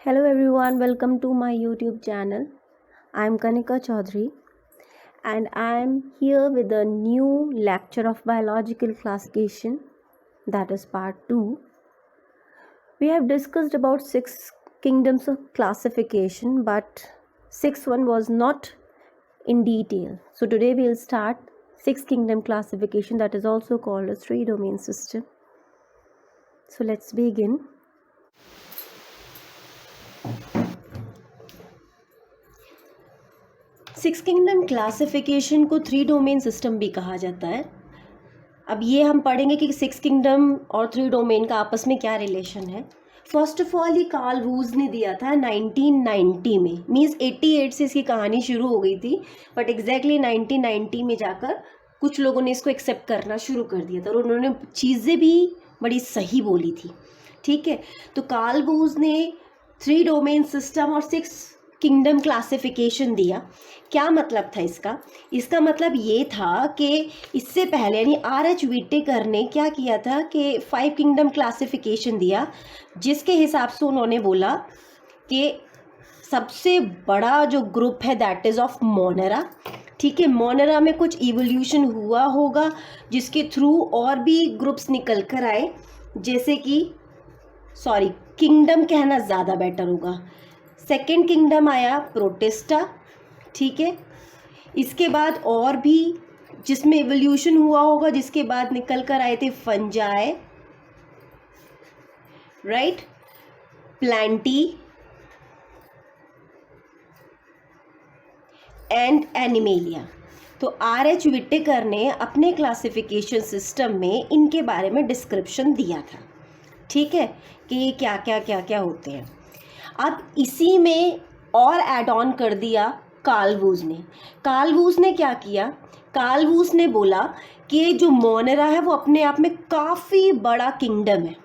Hello everyone, welcome to my YouTube channel. I'm Kanika Chaudhary and I'm here with a new lecture of biological classification, that is part 2. We have discussed about 6 kingdoms of classification, but 6th one was not in detail. So today we'll start 6 kingdom classification, that is also called a 3-domain system. So let's begin. Six kingdom classification को 3-डोमेन system भी कहा जाता है. अब ये हम पढ़ेंगे कि 6 किंगडम और 3 डोमेन का आपस में क्या रिलेशन है. फर्स्ट ऑफ ऑल ये कार्ल वूज ने दिया था 1990 में, मीन्स 88 से इसकी कहानी शुरू हो गई थी, बट एग्जैक्टली 1990 में जाकर कुछ लोगों ने इसको एक्सेप्ट करना शुरू कर दिया था और उन्होंने चीज़ें भी बड़ी सही बोली थी. ठीक है, तो कार्ल वूज ने 3 डोमेन सिस्टम और 6 किंगडम क्लासिफिकेशन दिया. क्या मतलब था इसका? इसका मतलब ये था कि इससे पहले यानी R.H. व्हिटेकर ने क्या किया था कि 5 किंगडम क्लासिफिकेशन दिया, जिसके हिसाब से उन्होंने बोला कि सबसे बड़ा जो ग्रुप है दैट इज़ ऑफ मोनेरा. ठीक है, मोनेरा में कुछ इवोल्यूशन हुआ होगा जिसके थ्रू और भी ग्रुप्स निकल कर आए, जैसे कि किंगडम कहना ज़्यादा बेटर होगा. सेकेंड किंगडम आया प्रोटिस्टा. ठीक है, इसके बाद और भी जिसमें एवोल्यूशन हुआ होगा, जिसके बाद निकल कर आए थे fungi, right, Plantae and animalia. तो R.H. व्हिटेकर ने अपने क्लासिफिकेशन सिस्टम में इनके बारे में डिस्क्रिप्शन दिया था. ठीक है, कि ये क्या क्या क्या क्या होते हैं. अब इसी में और ऐड ऑन कर दिया कार्ल वूज ने. कार्ल वूज ने क्या किया? कार्ल वूज ने बोला कि जो मोनेरा है वो अपने आप में काफ़ी बड़ा किंगडम है.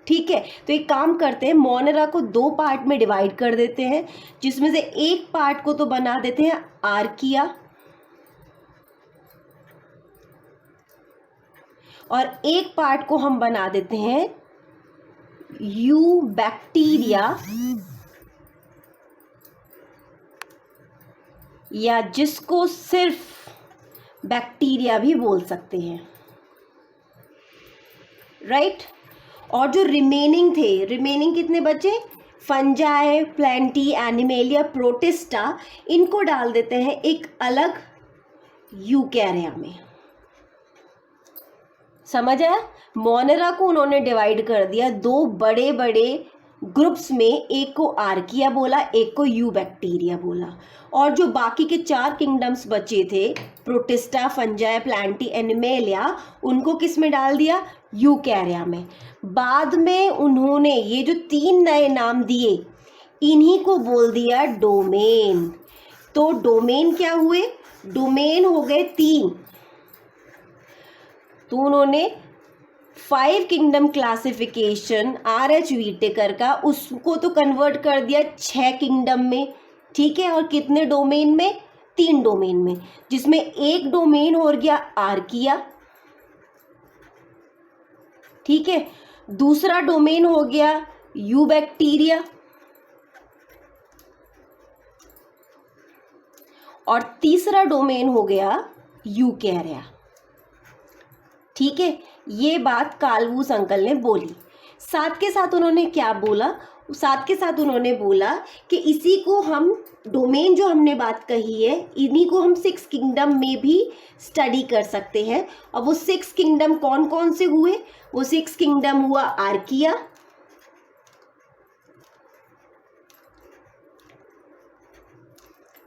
ठीक है, तो एक काम करते हैं, मोनेरा को 2 पार्ट में डिवाइड कर देते हैं, जिसमें से एक पार्ट को तो बना देते हैं आर्किया और एक पार्ट को हम बना देते हैं यूबैक्टीरिया, या जिसको सिर्फ बैक्टीरिया भी बोल सकते हैं, राइट. और जो रिमेनिंग कितने बचे? फंजाई, प्लांटी, एनिमेलिया, प्रोटिस्टा, इनको डाल देते हैं एक अलग यूकैरिया में. समझ आया? मोनेरा को उन्होंने डिवाइड कर दिया 2 बड़े बड़े ग्रुप्स में, एक को आर्किया बोला, एक को यूबैक्टीरिया बोला, और जो बाकी के 4 किंगडम्स बचे थे प्रोटिस्टा, फंजाई, प्लांटी, एनिमेलिया, उनको किस में डाल दिया? यूकैरिया में. बाद में उन्होंने ये जो 3 नए नाम दिए, इन्हीं को बोल दिया डोमेन. तो डोमेन क्या हुए? डोमेन हो गए 3. तो उन्होंने 5 किंगडम क्लासिफिकेशन R.H. व्हिटेकर का, उसको तो कन्वर्ट कर दिया 6 किंगडम में. ठीक है, और कितने डोमेन में? 3 डोमेन में, जिसमें एक डोमेन हो गया आर्किया. ठीक है, दूसरा डोमेन हो गया यूबैक्टीरिया और तीसरा डोमेन हो गया यूकैरिया. ठीक है, ये बात कार्ल वूज अंकल ने बोली. साथ के साथ उन्होंने क्या बोला? साथ के साथ उन्होंने बोला कि इसी को हम डोमेन जो हमने बात कही है, इन्हीं को हम 6 किंगडम में भी स्टडी कर सकते हैं. और वो 6 किंगडम कौन कौन से हुए? वो 6 किंगडम हुआ आर्किया,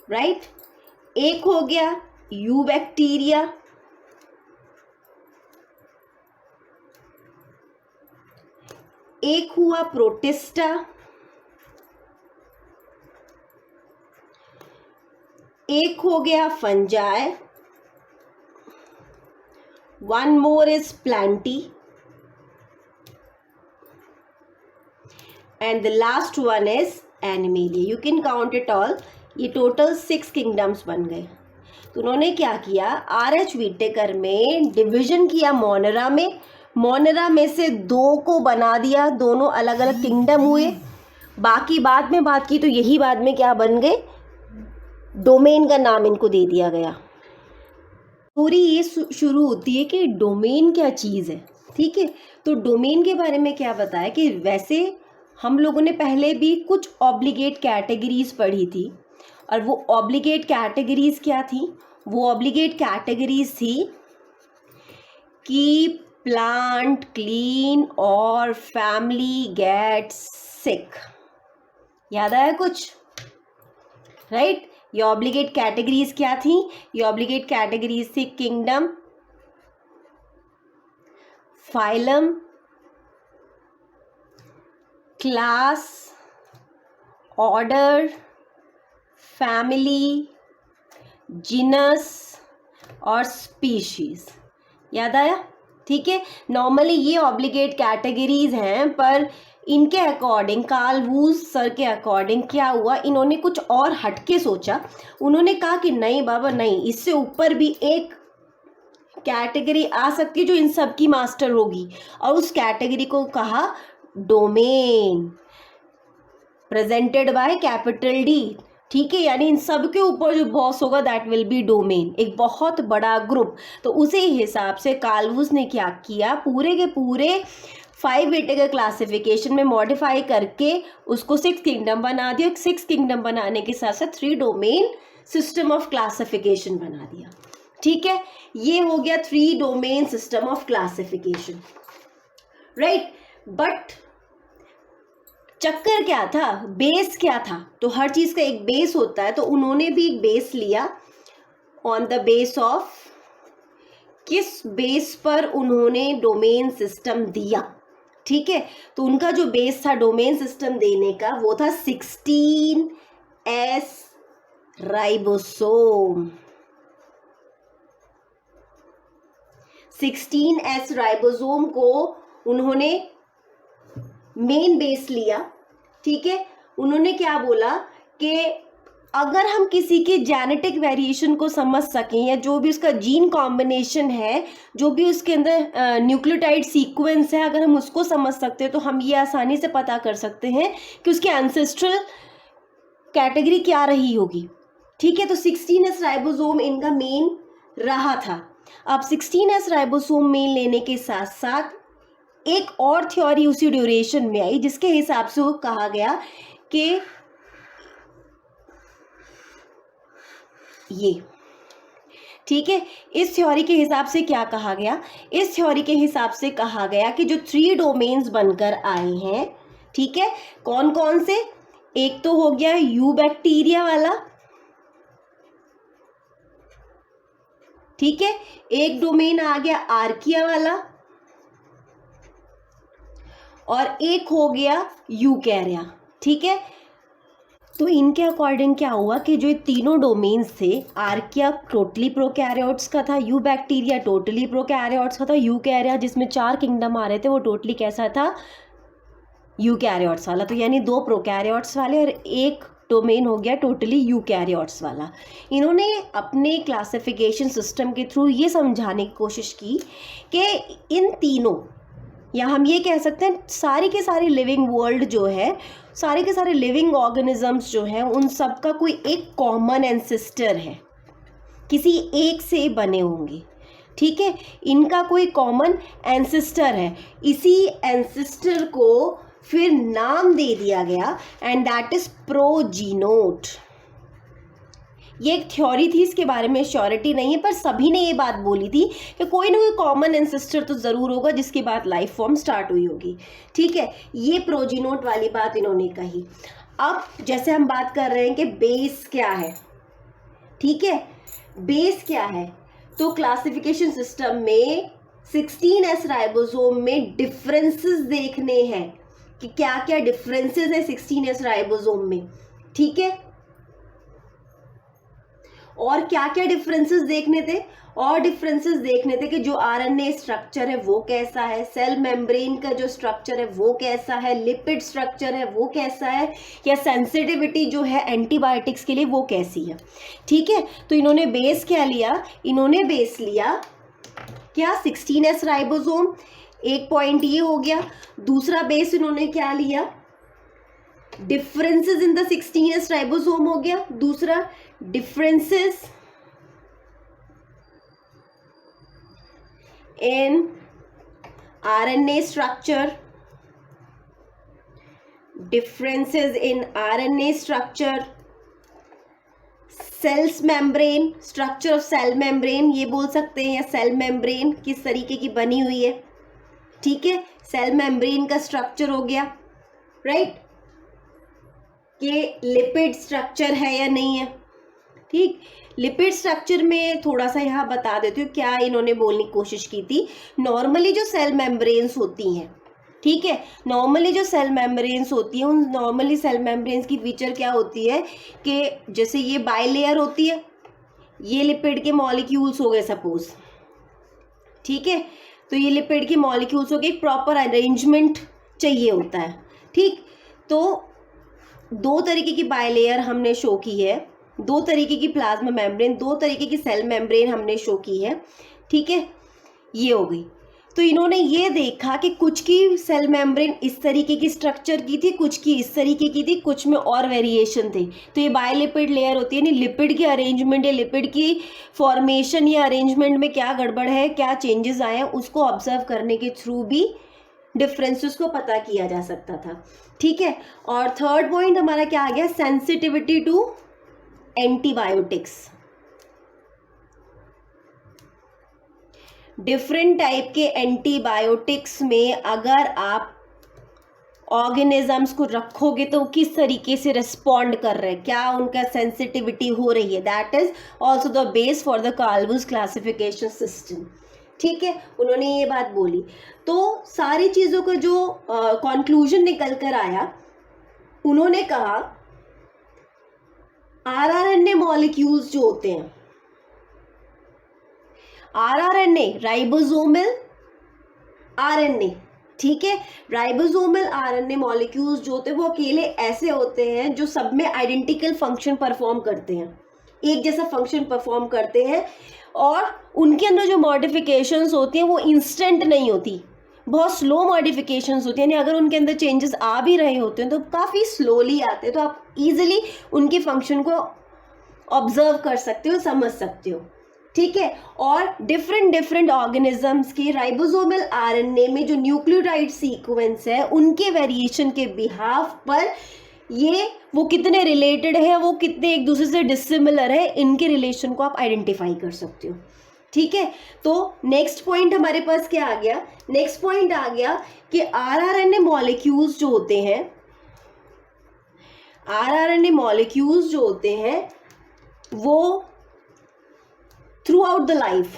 राइट, एक हो गया यूबैक्टीरिया, एक हुआ प्रोटिस्टा, एक हो गया fungi, one more is Plantae, and the last one is animalia. You can count it all. ये टोटल 6 किंगडम्स बन गए. तो उन्होंने क्या किया? R.H. व्हिटेकर में डिवीजन किया मोनेरा में. मोनेरा में से 2 को बना दिया, दोनों अलग अलग किंगडम हुए. बाकी बाद में बात की तो यही बाद में क्या बन गए, डोमेन का नाम इनको दे दिया गया। स्टोरी ये शुरू होती है कि डोमेन क्या चीज़ है, ठीक है। तो डोमेन के बारे में क्या बताया कि वैसे हम लोगों ने पहले भी कुछ ऑब्लिगेट कैटेगरीज पढ़ी थी, और वो ऑब्लिगेट कैटेगरीज क्या थी, वो ऑब्लिगेट कैटेगरीज थी कि प्लांट क्लीन और फैमिली गेट्स सिक। याद आया कुछ, राइट? ये ऑब्लिगेट कैटेगरीज क्या थी? ये ऑब्लिगेट कैटेगरीज थी kingdom, phylum, class, order, family, genus और स्पीशीज। याद आया? ठीक है। नॉर्मली ये ऑब्लिगेट कैटेगरीज हैं, पर इनके अकॉर्डिंग, कार्ल वूज सर के अकॉर्डिंग क्या हुआ, इन्होंने कुछ और हटके सोचा। उन्होंने कहा कि नहीं बाबा नहीं, इससे ऊपर भी एक कैटेगरी आ सकती है जो इन सब की मास्टर होगी, और उस कैटेगरी को कहा domain, presented by capital D. ठीक है, यानी इन सब के ऊपर जो बॉस होगा दैट विल बी डोमेन, एक बहुत बड़ा ग्रुप। तो उसी हिसाब से कार्ल वूज ने क्या किया, पूरे के पूरे 5 विटेगर क्लासिफिकेशन में मॉडिफाई करके उसको 6 किंगडम बना दिया। 6 किंगडम बनाने के साथ साथ 3 डोमेन सिस्टम ऑफ क्लासिफिकेशन बना दिया। ठीक है, ये हो गया 3 domain system of classification, right. But चक्कर क्या था, बेस क्या था? तो हर चीज का एक बेस होता है, तो उन्होंने भी एक बेस लिया। ऑन द बेस ऑफ, किस बेस पर उन्होंने डोमेन सिस्टम दिया? ठीक है, तो उनका जो बेस था डोमेन सिस्टम देने का, वो था 16S राइबोसोम। 16S राइबोसोम को उन्होंने मेन बेस लिया। ठीक है, उन्होंने क्या बोला कि अगर हम किसी के जेनेटिक वेरिएशन को समझ सकें, या जो भी उसका जीन कॉम्बिनेशन है, जो भी उसके अंदर न्यूक्लियोटाइड सीक्वेंस है, अगर हम उसको समझ सकते हैं तो हम ये आसानी से पता कर सकते हैं कि उसकी एंसेस्ट्रल कैटेगरी क्या रही होगी। ठीक है, तो 16S राइबोसोम इनका मेन रहा था। अब 16S राइबोसोम मेन लेने के साथ साथ एक और थ्योरी उसी ड्यूरेशन में आई, जिसके हिसाब से वो कहा गया कि ये, ठीक है, इस थ्योरी के हिसाब से क्या कहा गया, इस थ्योरी के हिसाब से कहा गया कि जो 3 डोमेन्स बनकर आए हैं, ठीक है, कौन कौन से? एक तो हो गया यू बैक्टीरिया वाला, ठीक है, एक डोमेन आ गया आर्किया वाला, और एक हो गया यूकैरिया। ठीक है, तो इनके अकॉर्डिंग क्या हुआ कि जो तीनों डोमेन्स थे, आर्किया टोटली प्रोकैरियोट्स का था, यू बैक्टीरिया टोटली प्रोकैरियोट्स का था, यूकैरिया जिसमें 4 किंगडम आ रहे थे वो टोटली कैसा था, यूकैरियोट्स वाला। तो यानी 2 प्रोकैरियोट्स वाले और एक डोमेन हो गया टोटली यूकैरियोट्स वाला। इन्होंने अपने क्लासिफिकेशन सिस्टम के थ्रू ये समझाने की कोशिश की कि इन तीनों, या हम ये कह सकते हैं सारी के सारी लिविंग वर्ल्ड जो है, सारे के सारे लिविंग ऑर्गेनिजम्स जो हैं, उन सब का कोई एक कॉमन एंसेस्टर है, किसी एक से बने होंगे। ठीक है, इनका कोई कॉमन एंसेस्टर है, इसी एंसेस्टर को फिर नाम दे दिया गया, एंड दैट इज प्रोजीनोट। ये एक थ्योरी थी, इसके बारे में श्योरिटी नहीं है, पर सभी ने ये बात बोली थी कि कोई ना कोई कॉमन एंसेस्टर तो ज़रूर होगा जिसके बाद लाइफ फॉर्म स्टार्ट हुई होगी। ठीक है, ये प्रोजीनोट वाली बात इन्होंने कही। अब जैसे हम बात कर रहे हैं कि बेस क्या है, ठीक है, बेस क्या है, तो क्लासिफिकेशन सिस्टम में 16S राइबोसोम में डिफरेंसेस देखने हैं कि क्या क्या डिफरेंसेस है 16S राइबोसोम में। ठीक है, और क्या क्या डिफरेंसेस देखने थे, और डिफरेंसेस देखने थे कि जो आरएनए स्ट्रक्चर है वो कैसा है, सेल मेम्ब्रेन का जो स्ट्रक्चर है वो कैसा है, लिपिड स्ट्रक्चर है वो कैसा है, या सेंसिटिविटी जो है एंटीबायोटिक्स के लिए वो कैसी है। ठीक है, तो इन्होंने बेस क्या लिया, इन्होंने बेस लिया क्या, 16S राइबोसोम। एक पॉइंट ये हो गया। दूसरा बेस इन्होंने क्या लिया, differences in the 16S ribosome हो गया। दूसरा differences in RNA structure, differences in RNA structure, cells membrane, structure of cell membrane ये बोल सकते हैं, या सेल मेम्ब्रेन किस तरीके की बनी हुई है, ठीक है, सेल मेम्ब्रेन का स्ट्रक्चर हो गया, राइट, कि लिपिड स्ट्रक्चर है या नहीं है, ठीक। लिपिड स्ट्रक्चर में थोड़ा सा यहाँ बता देती हूँ क्या इन्होंने बोलने की कोशिश की थी। नॉर्मली जो सेल मेम्ब्रेन्स होती हैं, ठीक है, नॉर्मली जो सेल मेम्ब्रेन्स होती हैं, उन नॉर्मली सेल मेम्ब्रेन्स की फीचर क्या होती है कि जैसे ये बाइलेयर होती है, ये लिपिड के मॉलिक्यूल्स हो गए सपोज, ठीक है, तो ये लिपिड के मॉलिक्यूल्स हो गए, एक प्रॉपर अरेंजमेंट चाहिए होता है, ठीक। तो दो तरीके की बाइलेयर हमने शो की है, दो तरीके की प्लाज्मा मेम्ब्रेन, दो तरीके की सेल मेम्ब्रेन हमने शो की है, ठीक है, ये हो गई। तो इन्होंने ये देखा कि कुछ की सेल मेम्ब्रेन इस तरीके की स्ट्रक्चर की थी, कुछ की इस तरीके की थी, कुछ में और वेरिएशन थे। तो ये बायोलिपिड लेयर होती है, यानी लिपिड की अरेंजमेंट या लिपिड की फॉर्मेशन या अरेंजमेंट में क्या गड़बड़ है, क्या चेंजेस आए हैं, उसको ऑब्जर्व करने के थ्रू भी डिफरेंसेस को पता किया जा सकता था, ठीक है। और थर्ड पॉइंट हमारा क्या आ गया, sensitivity to antibiotics. Different type के एंटीबायोटिक्स में अगर आप ऑर्गेनिजम्स को रखोगे तो किस तरीके से रिस्पॉन्ड कर रहे हैं, क्या उनका सेंसिटिविटी हो रही है, that is also the base for the Carl Woese classification system, ठीक है, उन्होंने ये बात बोली। तो सारी चीज़ों का जो कंक्लूजन निकल कर आया, उन्होंने कहा आरआरएनए मॉलिक्यूल्स जो होते हैं, आरआरएनए राइबोसोमल आरएनए, ठीक है, राइबोसोमल आरएनए मॉलिक्यूल्स जो होते हैं वो अकेले ऐसे होते हैं जो सब में आइडेंटिकल फंक्शन परफॉर्म करते हैं, एक जैसा फंक्शन परफॉर्म करते हैं, और उनके अंदर जो मॉडिफिकेशंस होती हैं वो इंस्टेंट नहीं होती, बहुत स्लो मॉडिफिकेशंस होती हैं, यानी अगर उनके अंदर चेंजेस आ भी रहे होते हैं तो काफ़ी स्लोली आते हैं, तो आप इजीली उनके फंक्शन को ऑब्जर्व कर सकते हो, समझ सकते हो, ठीक है। और डिफरेंट ऑर्गेनिजम्स के राइबोसोमल आरएनए में जो न्यूक्लियोटाइड सीक्वेंस है उनके वेरिएशन के बिहाफ पर ये वो कितने रिलेटेड है, वो कितने एक दूसरे से डिसिमिलर है, इनके रिलेशन को आप आइडेंटिफाई कर सकते हो, ठीक है। तो नेक्स्ट पॉइंट हमारे पास क्या आ गया, नेक्स्ट पॉइंट आ गया कि आरआरएनए मॉलिक्यूल्स जो होते हैं, आरआरएनए मॉलिक्यूल्स जो होते हैं वो throughout the life,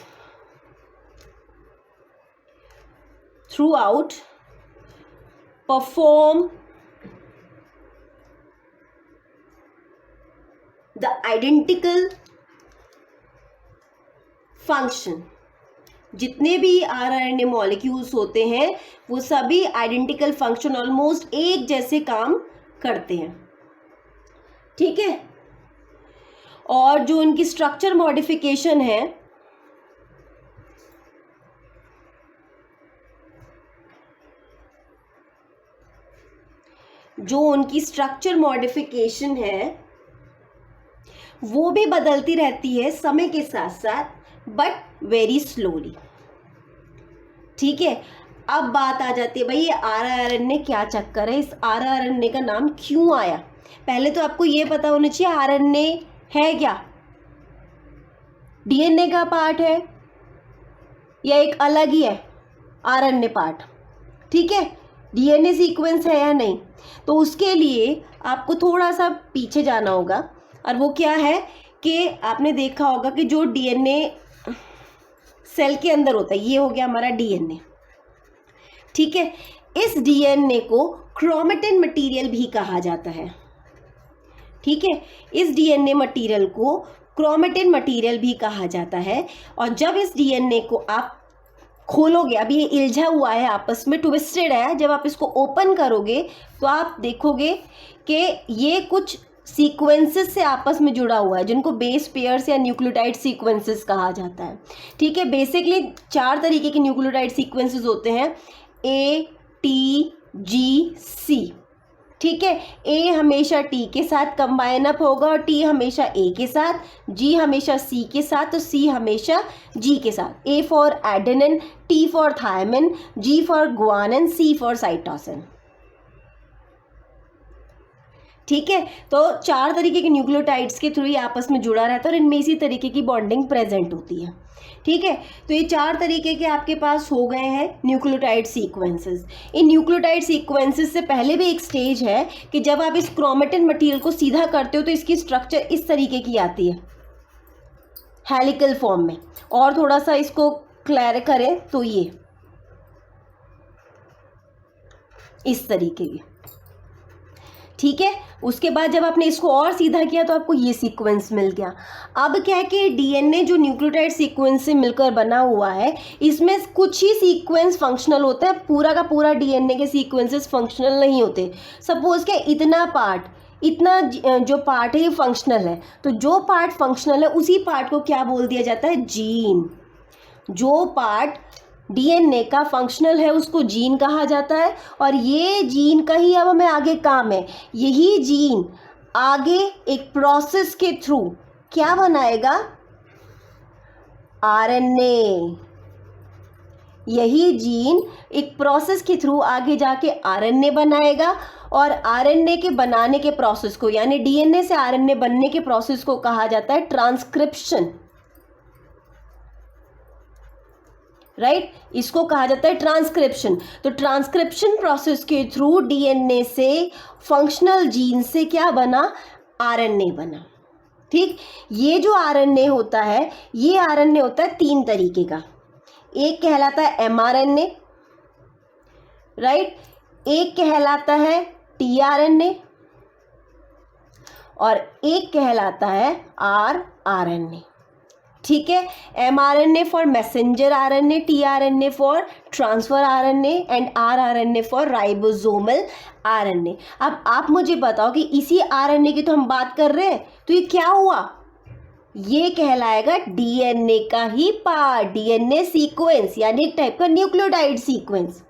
throughout perform the identical function। जितने भी आरआरएनए मॉलिक्यूल्स होते हैं वो सभी आइडेंटिकल फंक्शन, ऑलमोस्ट एक जैसे काम करते हैं, ठीक है। और जो उनकी स्ट्रक्चर मॉडिफिकेशन है, जो उनकी स्ट्रक्चर मॉडिफिकेशन है वो भी बदलती रहती है समय के साथ साथ, बट वेरी स्लोली, ठीक है। अब बात आ जाती है भाई ये आरआरएनए क्या चक्कर है, इस आरआरएनए का नाम क्यों आया। पहले तो आपको ये पता होना चाहिए आरएनए है क्या, डीएनए का पार्ट है या एक अलग ही है आरएनए पार्ट, ठीक है, डीएनए सीक्वेंस है या नहीं। तो उसके लिए आपको थोड़ा सा पीछे जाना होगा, और वो क्या है कि आपने देखा होगा कि जो डीएनए सेल के अंदर होता है, ये हो गया हमारा डीएनए, ठीक है, इस डीएनए को क्रोमेटिन मटेरियल भी कहा जाता है, ठीक है, इस डीएनए मटेरियल को क्रोमेटिन मटेरियल भी कहा जाता है। और जब इस डीएनए को आप खोलोगे, अभी ये इल्झा हुआ है आपस में, ट्विस्टेड है, जब आप इसको ओपन करोगे तो आप देखोगे कि ये कुछ सीक्वेंसेस से आपस में जुड़ा हुआ है, जिनको बेस पेयर्स या न्यूक्लियोटाइड सीक्वेंसेस कहा जाता है, ठीक है। बेसिकली 4 तरीके के न्यूक्लियोटाइड सीक्वेंसेस होते हैं, A, T, G, C, ठीक है, ए हमेशा टी के साथ कंबाइन अप होगा और टी हमेशा ए के साथ, जी हमेशा सी के साथ, तो सी हमेशा जी के साथ। A for adenine, T for thymine, G for guanine, C for cytosine. ठीक है, तो 4 तरीके के न्यूक्लियोटाइड्स के थ्रू ये आपस में जुड़ा रहता है और इनमें इसी तरीके की बॉन्डिंग प्रेजेंट होती है। ठीक है, तो ये 4 तरीके के आपके पास हो गए हैं न्यूक्लियोटाइड सीक्वेंसेस। इन न्यूक्लियोटाइड सीक्वेंसेस से पहले भी एक स्टेज है कि जब आप इस क्रोमेटिन मटेरियल को सीधा करते हो तो इसकी स्ट्रक्चर इस तरीके की आती है, हेलिकल फॉर्म में। और थोड़ा सा इसको क्लियर करें तो ये इस तरीके की। ठीक है, उसके बाद जब आपने इसको और सीधा किया तो आपको ये सीक्वेंस मिल गया। अब क्या है कि डीएनए जो न्यूक्लियोटाइड सीक्वेंस से मिलकर बना हुआ है, इसमें कुछ ही सीक्वेंस फंक्शनल होता है, पूरा का पूरा डीएनए के सीक्वेंसेस फंक्शनल नहीं होते। सपोज के इतना जो पार्ट है ये फंक्शनल है, तो जो पार्ट फंक्शनल है उसी पार्ट को क्या बोल दिया जाता है, जीन। जो पार्ट डीएनए का फंक्शनल है उसको जीन कहा जाता है। और ये जीन का ही अब हमें आगे काम है। यही जीन आगे एक प्रोसेस के थ्रू क्या बनाएगा, आरएनए। यही जीन एक प्रोसेस के थ्रू आगे जाके आरएनए बनाएगा और आरएनए के बनाने के प्रोसेस को, यानी डीएनए से आरएनए बनने के प्रोसेस को कहा जाता है ट्रांसक्रिप्शन। राइट, इसको कहा जाता है ट्रांसक्रिप्शन। तो ट्रांसक्रिप्शन प्रोसेस के थ्रू डीएनए से फंक्शनल जीन से क्या बना, आरएनए बना। ठीक, ये जो आरएनए होता है, ये आरएनए होता है 3 तरीके का। एक कहलाता है एमआरएनए, राइट, एक कहलाता है टीआरएनए और एक कहलाता है आरआरएनए। ठीक है, mRNA for messenger RNA, tRNA for transfer RNA and rRNA for ribosomal RNA. अब आप मुझे बताओ कि इसी आरएनए की तो हम बात कर रहे हैं, तो ये क्या हुआ, ये कहलाएगा डीएनए का ही पार्ट, डीएनए सीक्वेंस, यानी एक टाइप का न्यूक्लियोटाइड सीक्वेंस।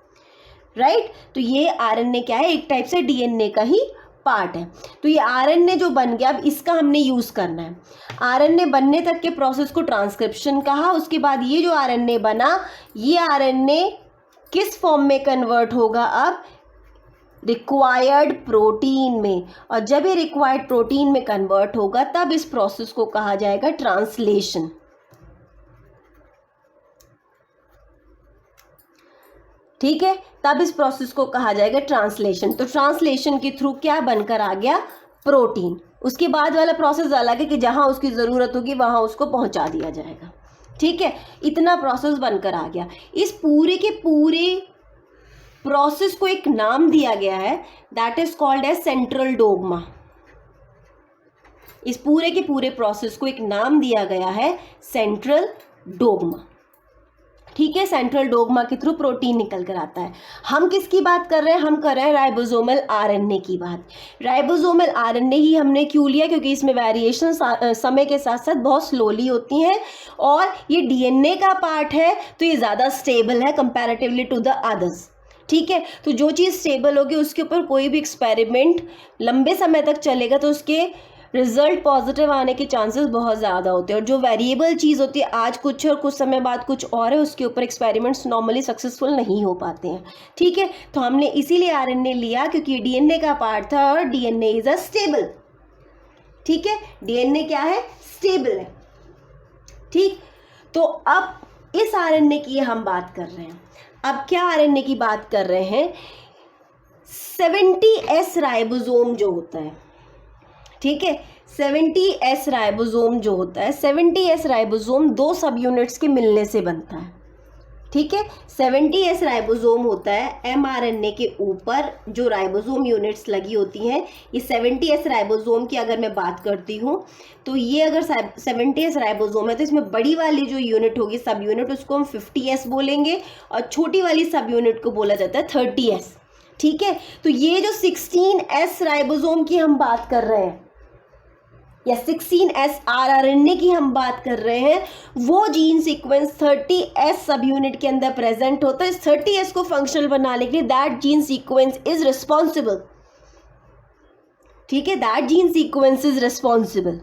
राइट, तो ये आरएनए क्या है, एक टाइप से डीएनए का ही पार्ट है। तो ये आरएनए जो बन गया, अब इसका हमने यूज़ करना है। आरएनए बनने तक के प्रोसेस को ट्रांसक्रिप्शन कहा। उसके बाद ये जो आरएनए बना, ये आरएनए किस फॉर्म में कन्वर्ट होगा, अब रिक्वायर्ड प्रोटीन में। और जब ये रिक्वायर्ड प्रोटीन में कन्वर्ट होगा तब इस प्रोसेस को कहा जाएगा ट्रांसलेशन। ठीक है, तब इस प्रोसेस को कहा जाएगा ट्रांसलेशन। तो ट्रांसलेशन के थ्रू क्या बनकर आ गया, प्रोटीन। उसके बाद वाला प्रोसेस अलग है कि जहां उसकी ज़रूरत होगी वहां उसको पहुंचा दिया जाएगा। ठीक है, इतना प्रोसेस बनकर आ गया। इस पूरे के पूरे प्रोसेस को एक नाम दिया गया है, that is called as central dogma. इस पूरे के पूरे प्रोसेस को एक नाम दिया गया है, सेंट्रल डोग्मा। ठीक है, सेंट्रल डोग्मा के थ्रू प्रोटीन निकल कर आता है। हम किसकी बात कर रहे हैं, हम कर रहे हैं राइबोसोमल आरएनए की बात। राइबोसोमल आरएनए ही हमने क्यों लिया, क्योंकि इसमें वेरिएशन समय के साथ साथ बहुत स्लोली होती हैं और ये डीएनए का पार्ट है, तो ये ज़्यादा स्टेबल है कंपैरेटिवली टू द अदर्स। ठीक है, तो जो चीज़ स्टेबल होगी उसके ऊपर कोई भी एक्सपेरिमेंट लंबे समय तक चलेगा तो उसके रिजल्ट पॉजिटिव आने के चांसेस बहुत ज़्यादा होते हैं। और जो वेरिएबल चीज़ होती है, आज कुछ और कुछ समय बाद कुछ और है, उसके ऊपर एक्सपेरिमेंट्स नॉर्मली सक्सेसफुल नहीं हो पाते हैं। ठीक है, तो हमने इसीलिए आरएनए लिया क्योंकि डीएनए का पार्ट था और डीएनए इज अ स्टेबल। ठीक है, डीएनए क्या है, स्टेबल है। ठीक, तो अब इस आरएनए की हम बात कर रहे हैं। अब क्या आरएनए की बात कर रहे हैं, 70S राइबोसोम जो होता है। ठीक है, 70S राइबोसोम जो होता है, 70S राइबोसोम 2 सब यूनिट्स के मिलने से बनता है। ठीक है, 70S राइबोसोम होता है एमआरएनए के ऊपर जो राइबोसोम यूनिट्स लगी होती हैं। ये 70S राइबोसोम की अगर मैं बात करती हूँ तो ये अगर 70S राइबोसोम है तो इसमें बड़ी वाली जो यूनिट होगी सब यूनिट, उसको हम 50S बोलेंगे और छोटी वाली सब यूनिट को बोला जाता है 30S। ठीक है, तो ये जो 16S राइबोसोम की हम बात कर रहे हैं या 16S आरआरएनए की हम बात कर रहे हैं, वो जीन सीक्वेंस 30S सब यूनिट के अंदर प्रेजेंट होता है। इस 30S को फंक्शनल बनाने के लिए that gene sequence is responsible ठीक है, that gene sequence is responsible.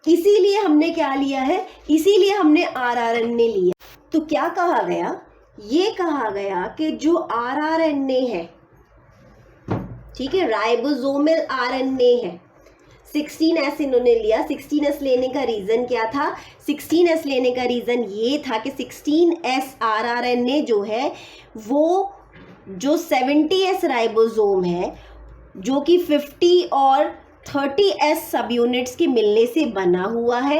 इसीलिए हमने क्या लिया है, इसीलिए हमने RRNA लिया। तो क्या कहा गया, ये कहा गया कि जो RRNA है, ठीक है, राइबोसोमल RNA है, 16S इन्होंने लिया। 16S लेने का रीज़न क्या था, 16S लेने का रीज़न ये था कि 16S RRNA जो है वो जो 70S राइबोसोम है जो कि 50 और 30S सब यूनिट्स के मिलने से बना हुआ है,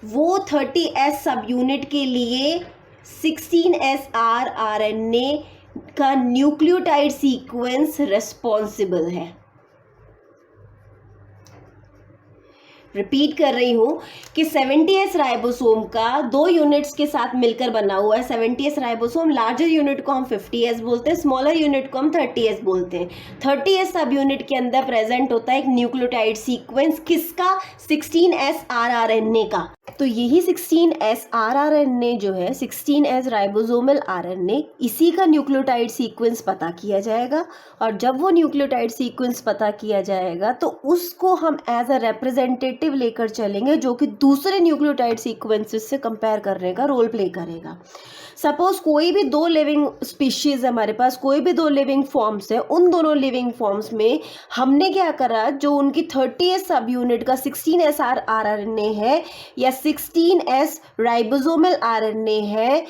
वो 30S सब यूनिट के लिए 16S RRNA का न्यूक्लियोटाइड सीक्वेंस रिस्पॉन्सिबल है। रिपीट कर रही हूँ कि 70S राइबोसोम का 2 यूनिट्स के साथ मिलकर बना हुआ है। 70S राइबोसोम, लार्जर यूनिट को हम 50S बोलते हैं, स्मॉलर यूनिट को हम 30S बोलते हैं। 30S सब यूनिट के अंदर प्रेजेंट होता है एक न्यूक्लियोटाइड सीक्वेंस, किसका, 16S RRNA का। तो यही 16S RRNA जो है, 16S राइबोसोमल RNA, इसी का न्यूक्लियोटाइड सीक्वेंस पता किया जाएगा। और जब वो न्यूक्लियोटाइड सीक्वेंस पता किया जाएगा तो उसको हम एज अ रिप्रेजेंटेटिव लेकर चलेंगे जो कि दूसरे न्यूक्लियोटाइड सीक्वेंसेस से कंपेयर करने का रोल प्ले करेगा। सपोज कोई भी 2 लिविंग स्पीशीज़ हमारे पास, कोई भी 2 लिविंग फॉर्म्स है, उन दोनों लिविंग फॉर्म्स में हमने क्या करा, जो उनकी 30S सब यूनिट का 16S RRNA है या 16S राइबोसोमल RNA है,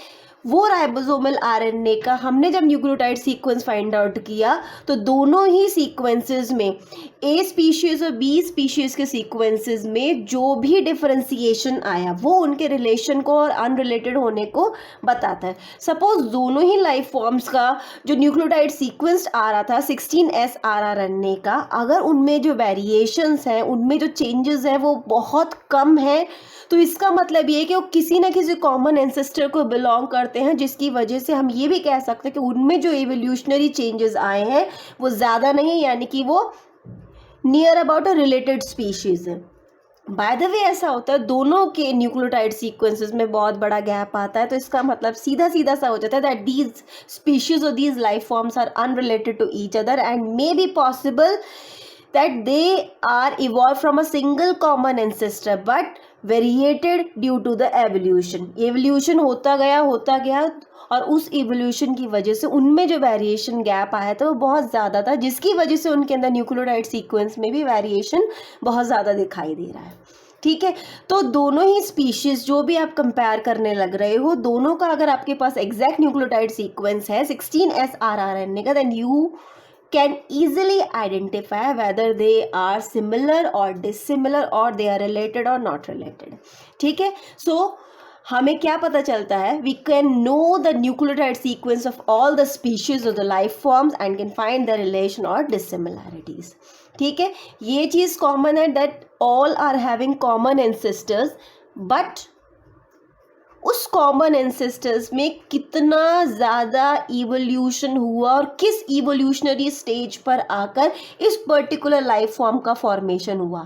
वो राइबोसोमल RNA का हमने जब न्यूक्लियोटाइड सीक्वेंस फाइंड आउट किया तो दोनों ही सीक्वेंसेस में, A स्पीशीज़ और B स्पीशीज़ के सीक्वेंसेस में जो भी डिफरेंशिएशन आया वो उनके रिलेशन को और अनरिलेटेड होने को बताता है। सपोज दोनों ही लाइफ फॉर्म्स का जो न्यूक्लियोटाइड सीक्वेंस आ रहा था 16S RRNA का, अगर उनमें जो वेरिएशंस हैं, उनमें जो चेंजेस हैं वो बहुत कम है, तो इसका मतलब ये है कि वो किसी ना किसी कॉमन एंसेस्टर को बिलोंग करते हैं, जिसकी वजह से हम ये भी कह सकते हैं कि उनमें जो एवोल्यूशनरी चेंजेस आए हैं वो ज़्यादा नहीं है, यानी कि वो near about a related species है। बाय द वे ऐसा होता है, दोनों के न्यूक्लियोटाइड सीक्वेंसेस में बहुत बड़ा गैप आता है, तो इसका मतलब सीधा सीधा सा हो जाता है दैट दीज स्पीशीज और these life forms are unrelated to each other and may be possible that they are evolved from a single common ancestor but variated due to the evolution। evolution होता गया और उस evolution की वजह से उनमें जो variation gap आया था वो बहुत ज़्यादा था, जिसकी वजह से उनके अंदर न्यूक्लियोटाइड सीक्वेंस में भी variation बहुत ज़्यादा दिखाई दे रहा है। ठीक है, तो दोनों ही स्पीशीज़ जो भी आप कंपेयर करने लग रहे हो, दोनों का अगर आपके पास एग्जैक्ट न्यूक्लियोटाइड सीक्वेंस है 16S RRNA का, then you can easily identify whether they are similar or dissimilar or they are related or not related। ठीक है, so हमें क्या पता चलता है, we can know the nucleotide sequence of all the species of the life forms and can find the relation or dissimilarities। ठीक है, ये चीज़ कॉमन है that all are having common ancestors, but उस कॉमन एंसेस्टर्स में कितना ज़्यादा evolution हुआ और किस इवोल्यूशनरी स्टेज पर आकर इस पर्टिकुलर लाइफ फॉर्म का फॉर्मेशन हुआ,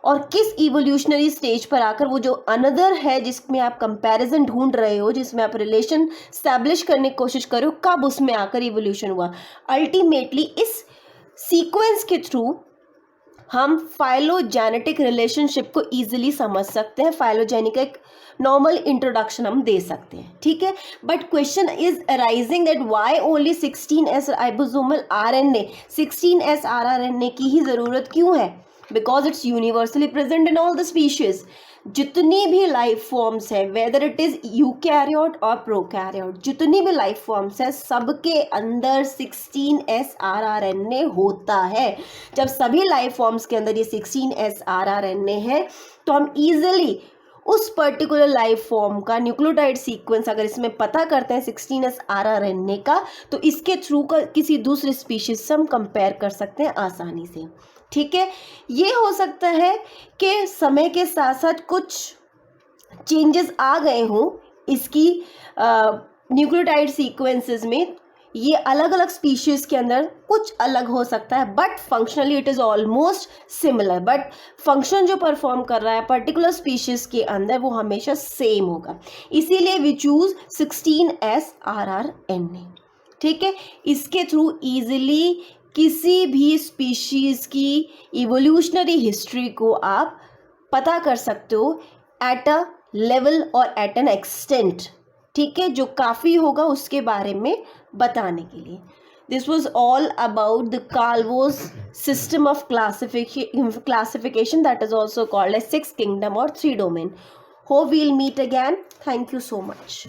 और किस इवोल्यूशनरी स्टेज पर आकर वो जो अनदर है जिसमें आप कंपैरिजन ढूंढ रहे हो, जिसमें आप रिलेशन स्टैब्लिश करने की कोशिश कर रहे हो, कब उसमें आकर इवोल्यूशन हुआ। अल्टीमेटली इस सीक्वेंस के थ्रू हम फाइलोजेनेटिक रिलेशनशिप को ईजिली समझ सकते हैं, फाइलोजेनिक एक नॉर्मल इंट्रोडक्शन हम दे सकते हैं। ठीक है, but question is arising that why only 16S ribosomal RNA, 16S RRNA की ही ज़रूरत क्यों है, because it's universally present in all the species. जितनी भी लाइफ फॉर्म्स है, वेदर इट इज़ यूकैरियोट और प्रोकैरियोट, जितनी भी लाइफ फॉर्म्स है सबके अंदर 16S RRNA होता है। जब सभी लाइफ फॉर्म्स के अंदर ये 16S RRNA है तो हम ईजिली उस पर्टिकुलर लाइफ फॉर्म का न्यूक्लियोटाइड सीक्वेंस अगर इसमें पता करते हैं 16S RRNA का, तो इसके थ्रू का किसी दूसरे स्पीशीज से हम कंपेयर कर सकते हैं आसानी से। ठीक है, ये हो सकता है कि समय के साथ साथ कुछ चेंजेस आ गए हों इसकी न्यूक्लियोटाइड सीक्वेंसेस में, ये अलग अलग स्पीशीज़ के अंदर कुछ अलग हो सकता है, but functionally it is almost similar, but function जो परफॉर्म कर रहा है पर्टिकुलर स्पीशीज़ के अंदर वो हमेशा सेम होगा। इसीलिए वी चूज़ 16S RRNA। ठीक है, इसके थ्रू ईजिली किसी भी स्पीशीज़ की इवोल्यूशनरी हिस्ट्री को आप पता कर सकते हो एट अ लेवल और एट एन एक्सटेंट, ठीक है, जो काफ़ी होगा उसके बारे में बताने के लिए. This was all about the Carl Woese system of classification that is also called as 6 kingdom और 3 domain. Hope we'll meet again. Thank you so much.